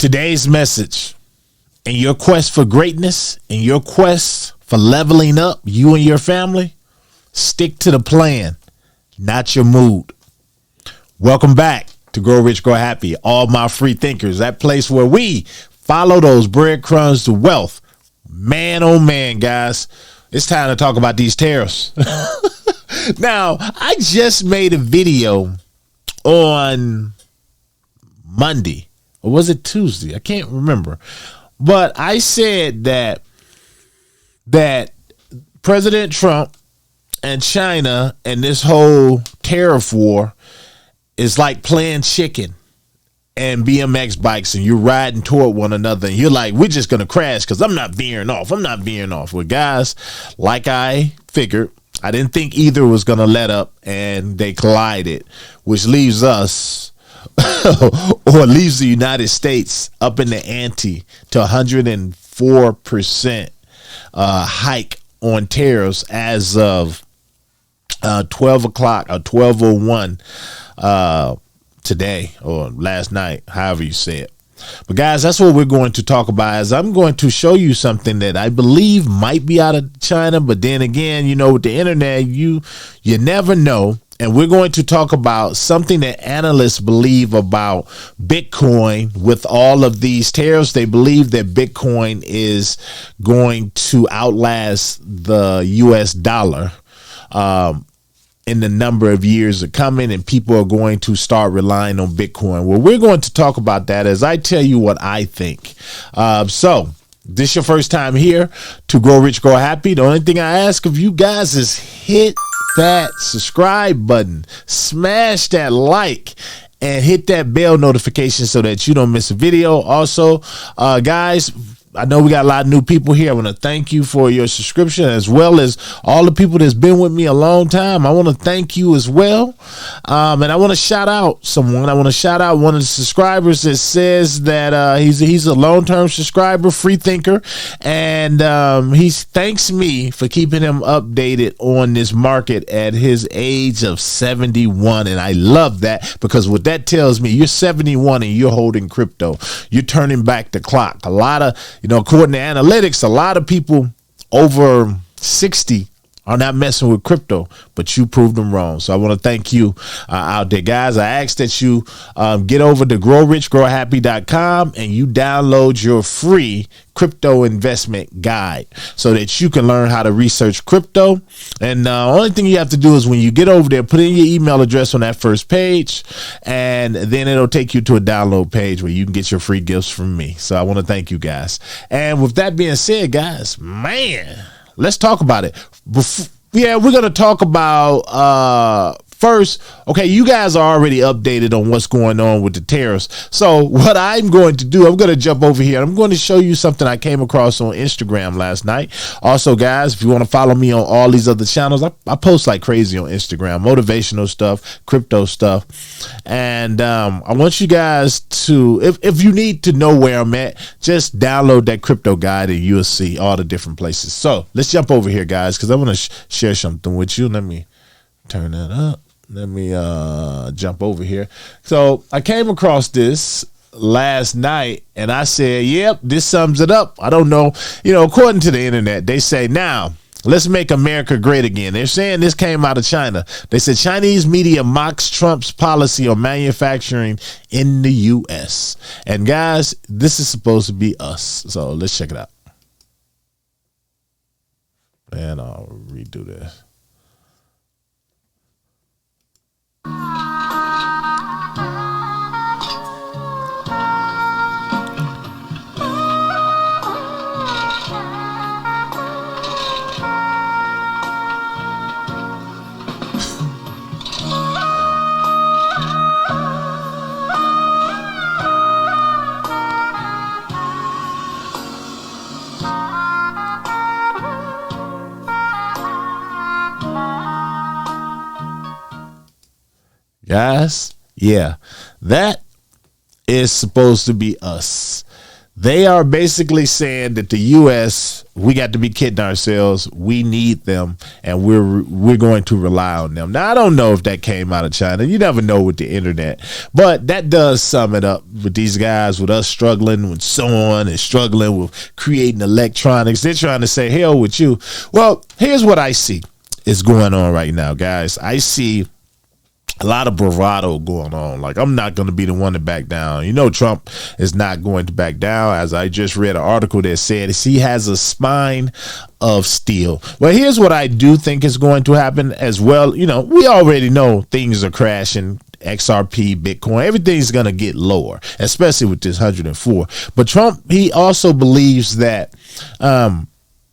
Today's message: in your quest for greatness, in your quest for leveling up you and your family, stick to the plan, not your mood. Welcome back to Grow Rich, Grow Happy, all my free thinkers, that place where we follow those breadcrumbs to wealth. Man, oh man, guys, it's time to talk about these tariffs. Now, I just made a video on Monday, or was it Tuesday? I can't remember. But I said that President Trump and China and this whole tariff war is like playing chicken and BMX bikes, and you're riding toward one another, and you're like, we're just going to crash because I'm not veering off. Well, guys, like I figured, I didn't think either was going to let up, and they collided, which leaves us or leaves the United States up in the ante to 104% hike on tariffs as of 12 o'clock or 12:01 today or last night, however you say it. But guys, that's what we're going to talk about. As I'm going to show you something that I believe might be out of China, but then again, you know, with the internet, you never know. And we're going to talk about something that analysts believe about Bitcoin. With all of these tariffs, they believe that Bitcoin is going to outlast the US dollar in the number of years are coming, and people are going to start relying on Bitcoin. Well, we're going to talk about that as I tell you what I think. So this your first time here to Grow Rich, Grow Happy. The only thing I ask of you guys is hit that subscribe button, smash that like, and hit that bell notification so that you don't miss a video. Also, guys, I know we got a lot of new people here. I want to thank you for your subscription, as well as all the people that's been with me a long time. I want to thank you as well. And I want to shout out someone. I want to shout out one of the subscribers that says that he's a long-term subscriber, free thinker. And he thanks me for keeping him updated on this market at his age of 71. And I love that, because what that tells me, you're 71 and you're holding crypto. You're turning back the clock. A lot of, according to analytics, a lot of people over 60 are not messing with crypto, but you proved them wrong. So I want to thank you out there, guys. I ask that you get over to growrichgrowhappy.com and you download your free crypto investment guide so that you can learn how to research crypto. And the only thing you have to do is, when you get over there, put in your email address on that first page, and then it'll take you to a download page where you can get your free gifts from me. So I want to thank you guys. And with that being said, guys, man, let's talk about it. We're going to talk about first. Okay, you guys are already updated on what's going on with the tariffs. So what I'm going to do, I'm going to jump over here and I'm going to show you something I came across on Instagram last night. Also, guys, if you want to follow me on all these other channels, I post like crazy on Instagram, motivational stuff, crypto stuff. And I want you guys to, if you need to know where I'm at, just download that crypto guide and you'll see all the different places. So let's jump over here, guys, because I want to share something with you. Let me turn that up. Let me jump over here. So I came across this last night and I said, yep, this sums it up. I don't know. According to the internet, they say, now let's make America great again. They're saying this came out of China. They said Chinese media mocks Trump's policy on manufacturing in the U.S. And guys, this is supposed to be us. So let's check it out. And I'll redo this. Guys, yeah, that is supposed to be us. They are basically saying that the U.S., we got to be kidding ourselves. We need them, and we're going to rely on them. Now, I don't know if that came out of China. You never know with the internet, but that does sum it up with these guys, with us struggling with someone and struggling with creating electronics. They're trying to say, hell with you. Well, here's what I see is going on right now, guys. I see a lot of bravado going on. Like, I'm not going to be the one to back down. You know, Trump is not going to back down. As I just read an article that said he has a spine of steel. Well, here's what I do think is going to happen as well. You know, we already know things are crashing. XRP, Bitcoin, everything's going to get lower, especially with this 104. But Trump, he also believes that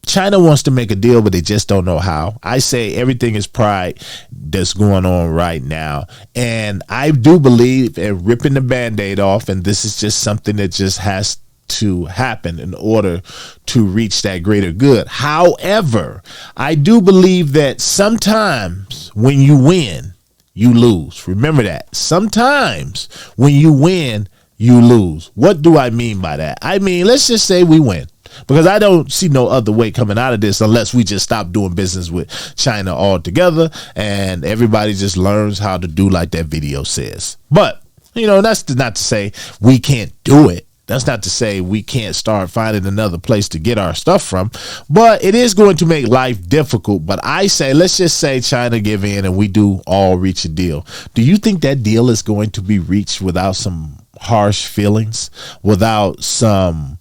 China wants to make a deal, but they just don't know how. I say everything is pride that's going on right now. And I do believe in ripping the Band-Aid off. And this is just something that just has to happen in order to reach that greater good. However, I do believe that sometimes when you win, you lose. Remember that. Sometimes when you win, you lose. What do I mean by that? I mean, let's just say we win. Because I don't see no other way coming out of this unless we just stop doing business with China altogether and everybody just learns how to do like that video says. But, you know, that's not to say we can't do it. That's not to say we can't start finding another place to get our stuff from. But it is going to make life difficult. But I say, let's just say China give in and we do all reach a deal. Do you think that deal is going to be reached without some harsh feelings, without some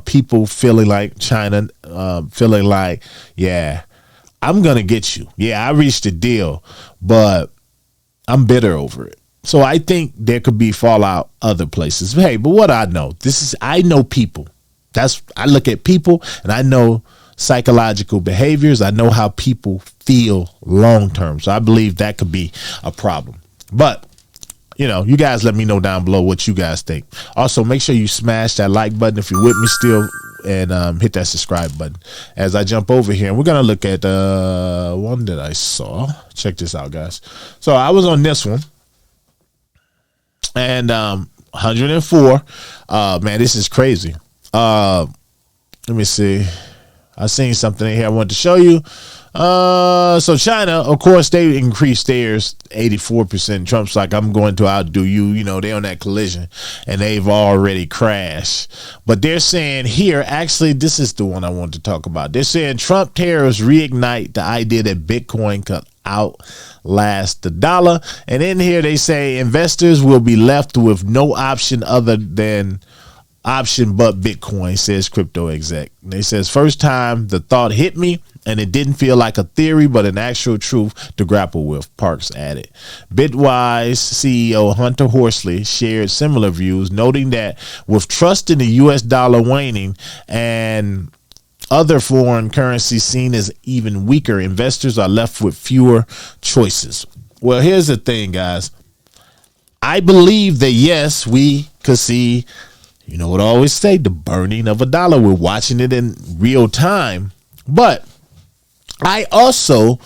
people feeling like China, feeling like, yeah, I'm going to get you. Yeah, I reached a deal, but I'm bitter over it. So I think there could be fallout other places. Hey, but what I know, I know people. I look at people and I know psychological behaviors. I know how people feel long term. So I believe that could be a problem. But you know, you guys let me know down below what you guys think. Also, make sure you smash that like button if you're with me still, and hit that subscribe button. As I jump over here, and we're going to look at one that I saw. Check this out, guys. So I was on this one, and 104. Man, this is crazy. Let me see. I seen something in here I wanted to show you. So China, of course, they increased theirs 84%. Trump's like, I'm going to outdo you. You know, they're on that collision and they've already crashed. But they're saying here, actually, this is the one I want to talk about. They're saying Trump tariffs reignite the idea that Bitcoin could outlast the dollar. And in here, they say investors will be left with no option other than but Bitcoin, says crypto exec. And they says, first time the thought hit me and it didn't feel like a theory, but an actual truth to grapple with, Parks added. Bitwise CEO Hunter Horsley shared similar views, noting that with trust in the US dollar waning and other foreign currencies seen as even weaker, investors are left with fewer choices. Well, here's the thing, guys. I believe that, yes, we could see, you know what I always say, the burning of a dollar. We're watching it in real time. But I also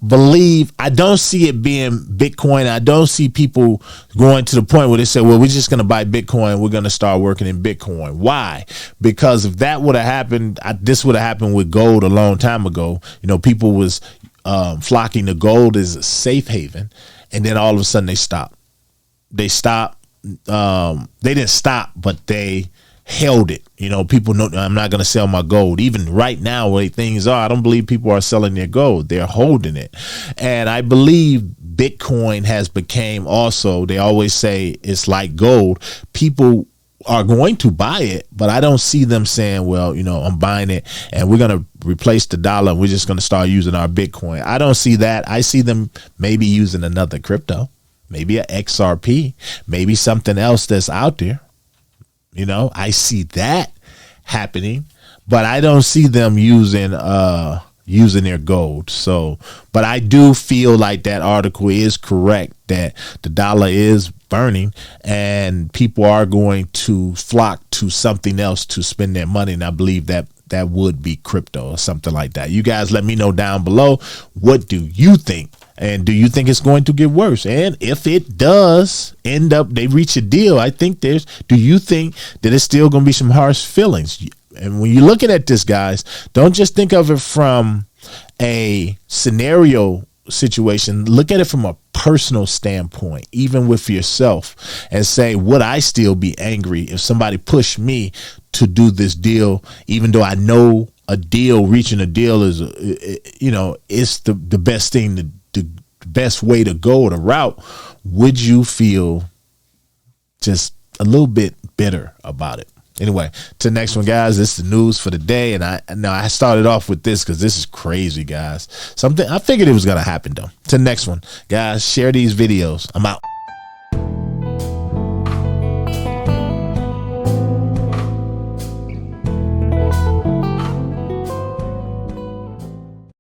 believe, I don't see it being Bitcoin. I don't see people going to the point where they say, well, we're just going to buy Bitcoin. We're going to start working in Bitcoin. Why? Because if that would have happened, this would have happened with gold a long time ago. You know, people was flocking to gold as a safe haven. And then all of a sudden they stopped. They stopped. They didn't stop, but they held it. You know, people know I'm not going to sell my gold. Even right now, where things are, I don't believe people are selling their gold. They're holding it. And I believe Bitcoin has became also, they always say it's like gold. People are going to buy it, but I don't see them saying, well, you know, I'm buying it and we're going to replace the dollar and we're just going to start using our Bitcoin. I don't see that. I see them maybe using another crypto. Maybe a XRP, maybe something else that's out there. You know, I see that happening, but I don't see them using their gold. So, but I do feel like that article is correct, that the dollar is burning and people are going to flock to something else to spend their money. And I believe that would be crypto or something like that. You guys let me know down below. What do you think? And do you think it's going to get worse? And if it does end up, they reach a deal, I think do you think that it's still going to be some harsh feelings? And when you're looking at this, guys, don't just think of it from a scenario situation. Look at it from a personal standpoint, even with yourself, and say, would I still be angry if somebody pushed me to do this deal, even though I know reaching a deal is, it's the best thing, the best way to go, the route? Would you feel just a little bit bitter about it? Anyway, to the next one, guys. This is the news for the day, and I started off with this because this is crazy, guys. Something I figured it was gonna happen though. To the next one, guys. Share these videos. I'm out.